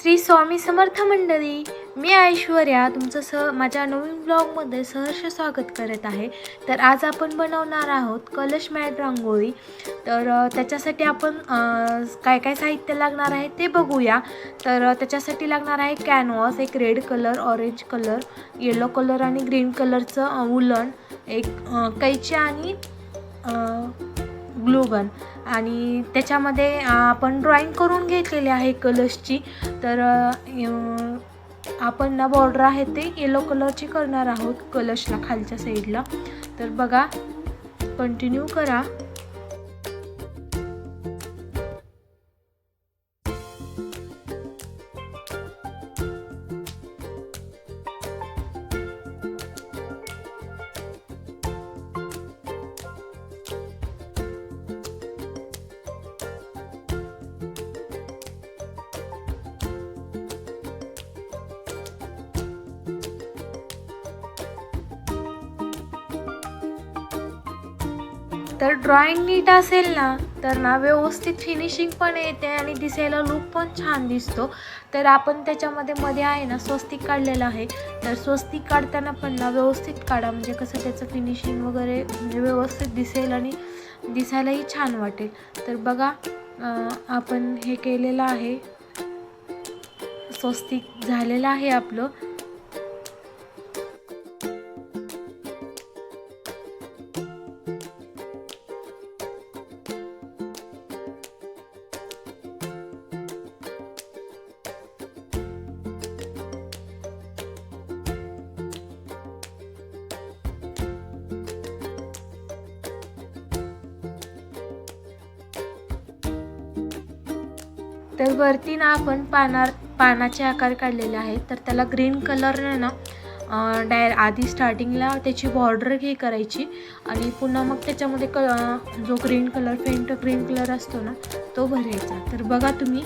श्री स्वामी समर्थ मंडळी, मी ऐश्वर्या तुमचं माझ्या नवीन ब्लॉगमध्ये सहर्ष स्वागत करत आहे। तर आज आपण बनवणार आहोत कलश मॅट रांगोळी। तर त्याच्यासाठी आपण काय काय साहित्य लागणार आहे ते बघूया। तर त्याच्यासाठी लागणार आहे कॅनव्हास, एक red colour, orange colour, yellow colour आणि ग्रीन कलरचं वूलन, एक कैची आणि ग्लू गन। आणि त्याच्यामध्ये आपण ड्रॉइंग करून घेतलेली आहे कलशची। तर आपण ना बॉर्डर आहे ते येलो कलरची करणार आहोत कलशला खालच्या साईडला। तर बघा, कंटिन्यू करा। तर ड्रॉइंग नीट असेल ना तर ना व्यवस्थित फिनिशिंग पण येते आणि दिसायला लुक पण छान दिसतो। तर आपण त्याच्यामध्ये मध्ये आहे ना स्वस्तिक काढलेलं आहे। तर स्वस्तिक काढताना पण ना व्यवस्थित काढा, म्हणजे कसं त्याचं फिनिशिंग वगैरे म्हणजे व्यवस्थित दिसेल आणि दिसायलाही छान वाटेल। तर बघा, आपण हे केलेलं आहे, स्वस्तिक झालेलं आहे आपलं। तर वरती ना आपण पानाचे आकार काढलेले आहेत। तर त्याला ग्रीन कलरने ना आधी स्टार्टिंगला त्याची बॉर्डर करायची आणि पुन्हा मग त्याच्यामध्ये जो green colour, faint green colour असतो ना तो भरायचा। तर बघा तुम्ही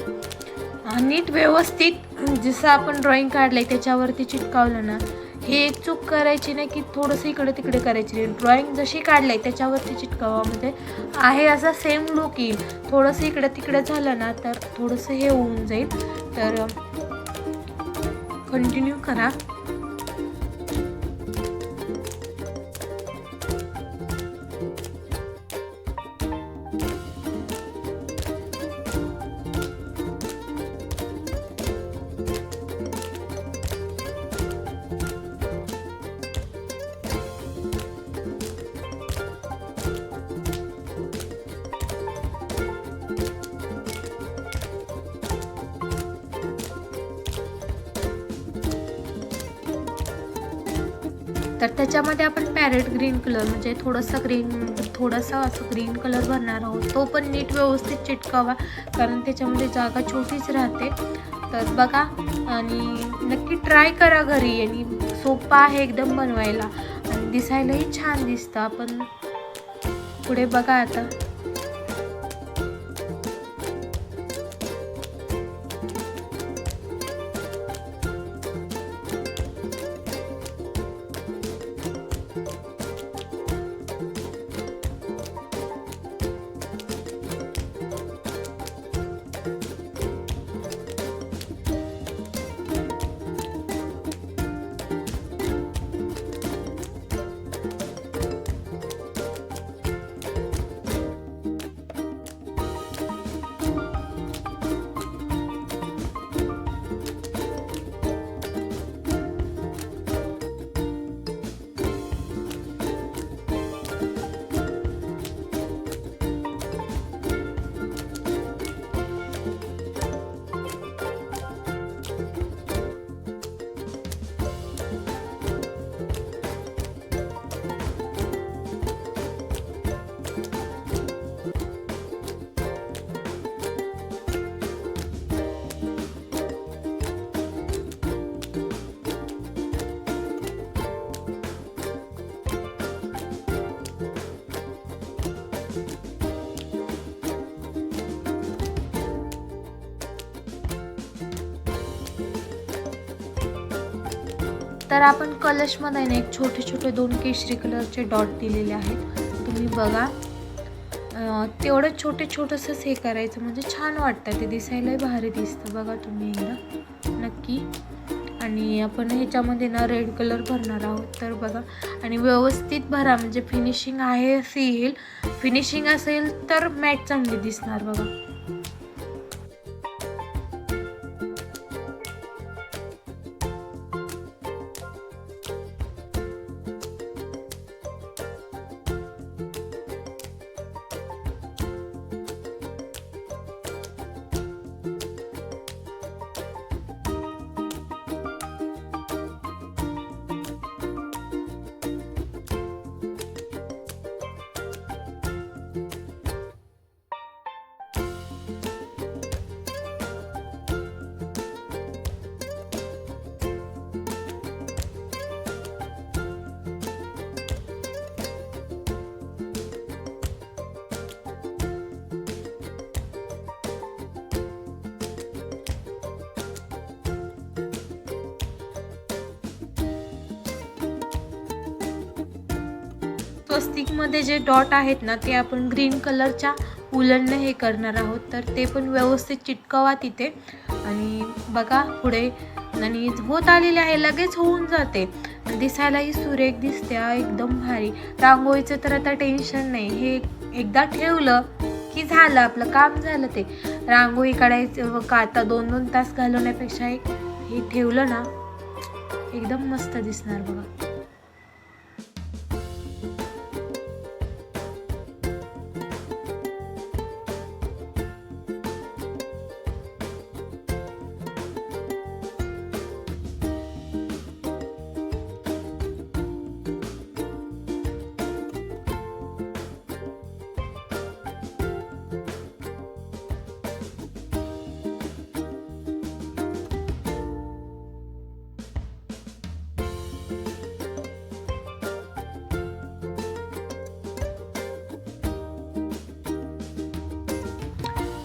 नीट व्यवस्थित जसं आपण ड्रॉइंग काढलंय त्याच्यावरती चिटकावलं ना, हे एक चूक करायची नाही की थोडंसं इकडे तिकडे करायची नाही। ड्रॉइंग जशी काढलंय त्याच्यावरती चिटकावा, म्हणजे आहे असा सेम लुक येईल। थोडंसं इकडे तिकडे झालं ना तर थोडंसं हे होऊन जाईल। तर कंटिन्यू करा। तर त्याच्यामध्ये आपण पॅरेट ग्रीन कलर, म्हणजे थोडासा असं ग्रीन कलर भरणार आहोत। तो पण नीट व्यवस्थित चिटकावा, कारण त्याच्यामध्ये जागा छोटीच राहते। तर बघा, आणि नक्की ट्राय करा घरी, आणि सोपा आहे एकदम बनवायला आणि दिसायलाही छान दिसतं। आपण पुढे बघा आता। तर आपण कलशमध्ये ना एक छोटे छोटे 2 केशरी कलरचे डॉट दिलेले आहेत। तुम्ही बघा, तेवढं छोटंसंच हे करायचं, म्हणजे छान वाटतं, ते दिसायलाही भारी दिसतं. बघा तुम्ही एकदा नक्की. आणि आपण ह्याच्यामध्ये ना रेड कलर भरणार आहोत, तर बघा. आणि व्यवस्थित भरा, म्हणजे फिनिशिंग आहे असे येईल. फिनिशिंग असेल तर मॅट चांगली दिसणार बघा. स्वस्तिकमध्ये जे डॉट आहेत ना, ते आपण ग्रीन कलरच्या उलनने हे करणार आहोत, तर ते पण व्यवस्थित चिटकवा तिथे. आणि बघा पुढे, आणि होत आलेले आहे, लगेच होऊन जाते, दिसायलाही सुरेख दिसते एकदम भारी. रांगोळीचं तर आता टेन्शन नाही, हे एकदा ठेवलं की झालं, आपलं काम झालं. ते रांगोळी काढायचं का आता 2-2 तास घालवण्यापेक्षा हे ठेवलं ना, एकदम मस्त दिसणार बघा.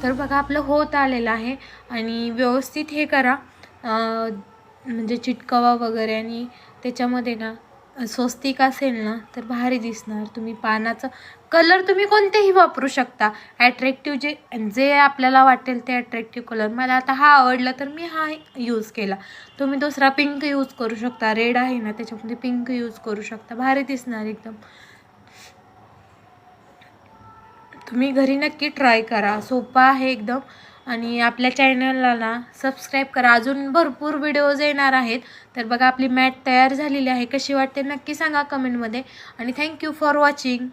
तर बघा आपलं होत आलेलं आहे. आणि व्यवस्थित हे करा, म्हणजे चिटकवा वगैरे. आणि त्याच्यामध्ये ना स्वस्तिक असेल ना तर भारी दिसणार. तुम्ही पानाचं कलर तुम्ही कोणतेही वापरू शकता, ॲट्रॅक्टिव्ह जे जे आपल्याला वाटेल ते ॲट्रॅक्टिव्ह कलर. मला आता हा आवडला तर मी हा यूज केला. तुम्ही दुसरा पिंक यूज करू शकता, रेड आहे ना त्याच्यामध्ये पिंक यूज करू शकता, भारी दिसणार एकदम. तुम्ही घरी नक्की ट्राय करा, सोपा आहे एकदम. आणि आपल्या चॅनलला ना सबस्क्राईब करा, अजून भरपूर व्हिडिओज येणार आहेत. तर बघा आपली मॅट तयार झालेली आहे, कशी वाटते नक्की सांगा कमेंटमध्ये. आणि thank you for watching.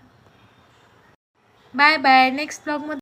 Bye bye. Next ब्लॉगमध्ये